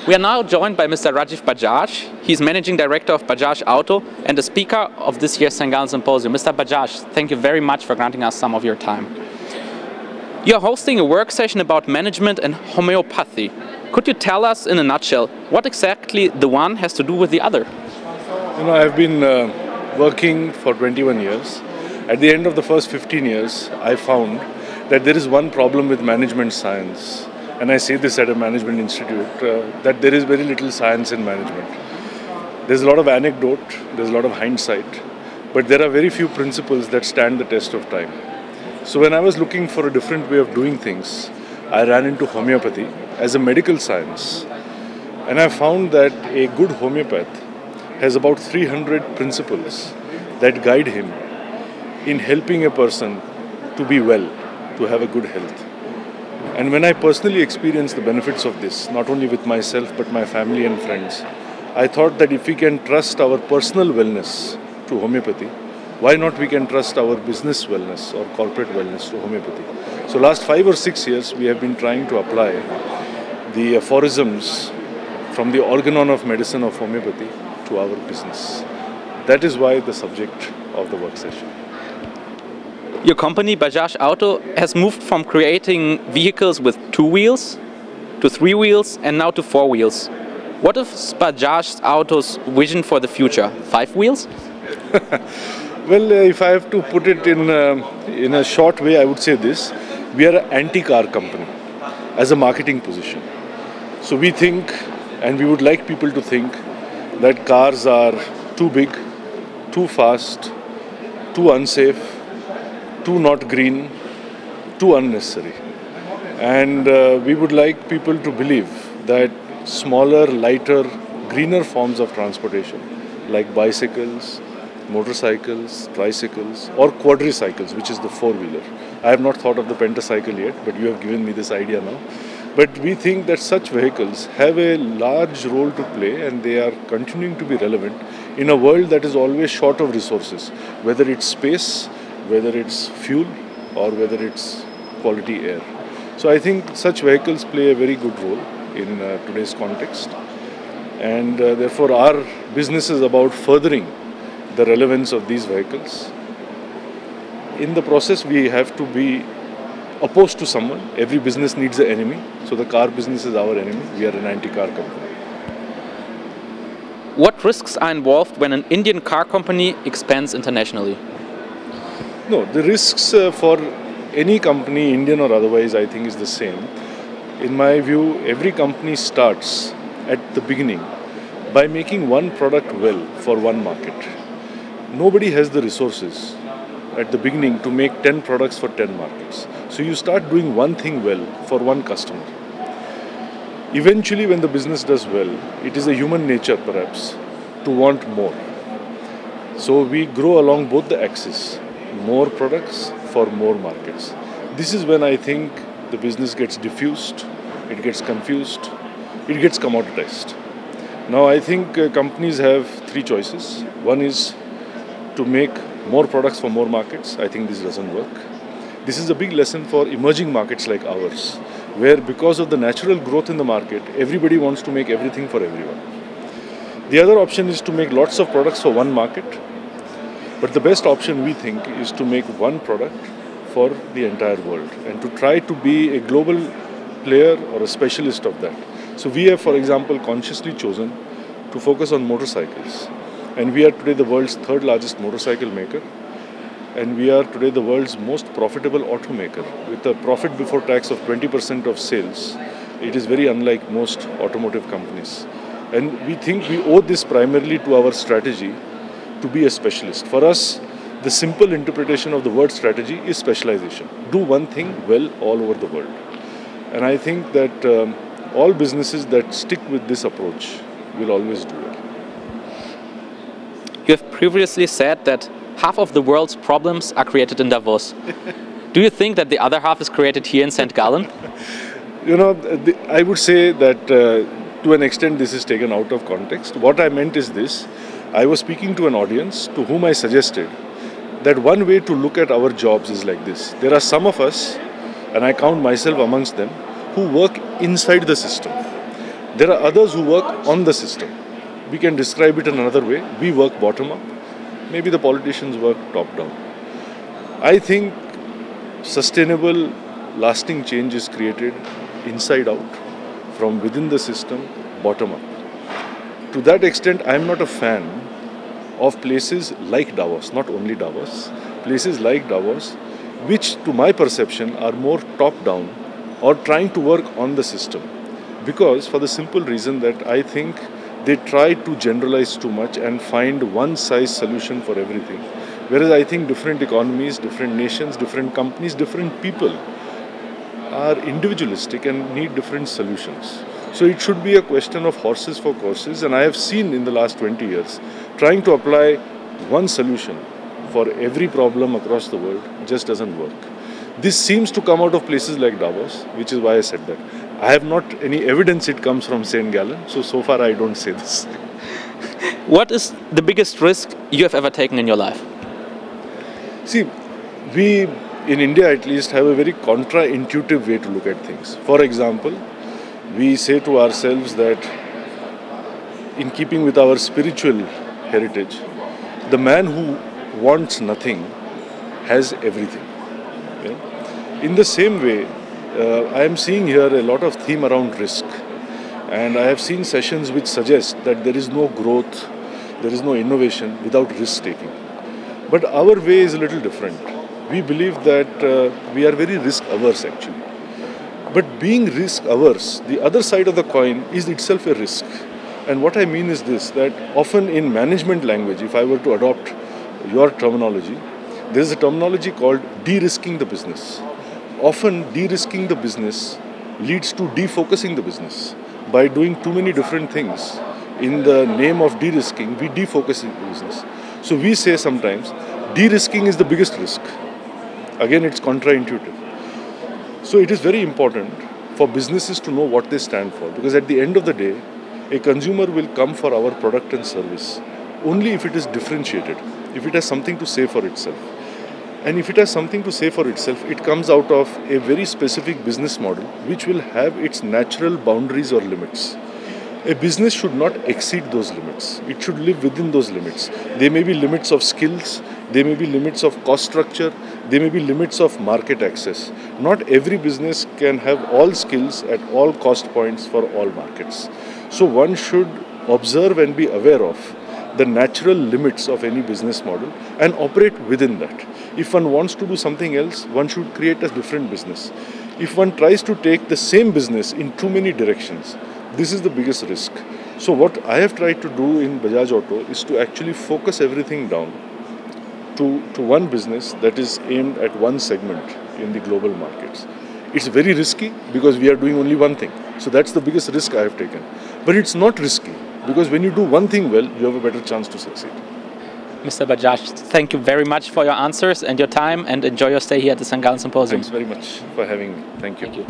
We are now joined by Mr. Rajiv Bajaj. He's Managing Director of Bajaj Auto and the speaker of this year's Gallen Symposium. Mr. Bajaj, thank you very much for granting us some of your time. You're hosting a work session about management and homeopathy. Could you tell us in a nutshell what exactly the one has to do with the other? I've been working for 21 years. At the end of the first 15 years, I found that there is one problem with management science. And I say this at a management institute, that there is very little science in management. There's a lot of anecdote, there's a lot of hindsight, but there are very few principles that stand the test of time. So when I was looking for a different way of doing things, I ran into homeopathy as a medical science. And I found that a good homeopath has about 300 principles that guide him in helping a person to be well, to have a good health. And when I personally experienced the benefits of this, not only with myself but my family and friends, I thought that if we can trust our personal wellness to homeopathy, why not we can trust our business wellness or corporate wellness to homeopathy? So last 5 or 6 years we have been trying to apply the aphorisms from the organon of medicine of homeopathy to our business. That is why the subject of the work session. Your company, Bajaj Auto, has moved from creating vehicles with 2 wheels to 3 wheels and now to 4 wheels. What is Bajaj Auto's vision for the future? 5 wheels? Well, if I have to put it in a short way, I would say this. We are an anti-car company as a marketing position. So we think, and we would like people to think, that cars are too big, too fast, too unsafe, too not green, too unnecessary. And we would like people to believe that smaller, lighter, greener forms of transportation like bicycles, motorcycles, tricycles or quadricycles, which is the 4-wheeler. I have not thought of the pentacycle yet, but you have given me this idea now. But we think that such vehicles have a large role to play and they are continuing to be relevant in a world that is always short of resources, whether it's space, whether it's fuel or whether it's quality air. So I think such vehicles play a very good role in today's context, and therefore our business is about furthering the relevance of these vehicles. In the process we have to be opposed to someone. Every business needs an enemy, so the car business is our enemy. We are an anti-car company. What risks are involved when an Indian car company expands internationally? No, the risks for any company, Indian or otherwise, I think is the same. In my view, every company starts at the beginning by making one product well for one market. Nobody has the resources at the beginning to make 10 products for 10 markets. So you start doing one thing well for one customer. Eventually, when the business does well, it is a human nature perhaps to want more. So we grow along both the axes. More products for more markets. This is when I think the business gets diffused, it gets confused, it gets commoditized. Now I think companies have 3 choices. One is to make more products for more markets. I think this doesn't work. This is a big lesson for emerging markets like ours, where because of the natural growth in the market, everybody wants to make everything for everyone. The other option is to make lots of products for one market. But the best option, we think, is to make one product for the entire world and to try to be a global player or a specialist of that. So we have, for example, consciously chosen to focus on motorcycles. And we are today the world's 3rd largest motorcycle maker. And we are today the world's most profitable automaker with a profit before tax of 20% of sales. It is very unlike most automotive companies. And we think we owe this primarily to our strategy to be a specialist. For us, the simple interpretation of the word strategy is specialization. Do one thing well all over the world. And I think that all businesses that stick with this approach will always do it. You have previously said that half of the world's problems are created in Davos. Do you think that the other half is created here in St. Gallen? I would say that to an extent this is taken out of context. What I meant is this. I was speaking to an audience to whom I suggested that one way to look at our jobs is like this. There are some of us, and I count myself amongst them, who work inside the system. There are others who work on the system. We can describe it in another way. We work bottom up. Maybe the politicians work top down. I think sustainable, lasting change is created inside out, from within the system, bottom up. To that extent, I am not a fan of places like Davos, not only Davos, places like Davos, which to my perception are more top down or trying to work on the system. Because for the simple reason that I think they try to generalize too much and find one size solution for everything. Whereas I think different economies, different nations, different companies, different people are individualistic and need different solutions. So it should be a question of horses for courses, and I have seen in the last 20 years, trying to apply one solution for every problem across the world just doesn't work. This seems to come out of places like Davos, which is why I said that. I have not any evidence it comes from St. Gallen, so far I don't say this. What is the biggest risk you have ever taken in your life? See, we in India at least have a very contra-intuitive way to look at things. For example, we say to ourselves that in keeping with our spiritual heritage, the man who wants nothing has everything. Yeah? In the same way, I am seeing here a lot of theme around risk, and I have seen sessions which suggest that there is no growth, there is no innovation without risk taking. But our way is a little different. We believe that we are very risk averse actually. But being risk averse, the other side of the coin is itself a risk. And what I mean is this, that often in management language, if I were to adopt your terminology, there is a terminology called de-risking the business. Often de-risking the business leads to defocusing the business. By doing too many different things in the name of de-risking, we defocus the business. So we say sometimes, de-risking is the biggest risk. Again, it's contra-intuitive. So it is very important for businesses to know what they stand for, because at the end of the day, a consumer will come for our product and service only if it is differentiated, if it has something to say for itself. And if it has something to say for itself, it comes out of a very specific business model which will have its natural boundaries or limits. A business should not exceed those limits. It should live within those limits. There may be limits of skills, there may be limits of cost structure, there may be limits of market access. Not every business can have all skills at all cost points for all markets. So one should observe and be aware of the natural limits of any business model and operate within that. If one wants to do something else, one should create a different business. If one tries to take the same business in too many directions, this is the biggest risk. So what I have tried to do in Bajaj Auto is to actually focus everything down to one business that is aimed at one segment in the global markets. It's very risky because we are doing only one thing. So that's the biggest risk I have taken. But it's not risky because when you do one thing well, you have a better chance to succeed. Mr. Bajaj, thank you very much for your answers and your time, and enjoy your stay here at the Gallen Symposium. Thanks very much for having me. Thank you.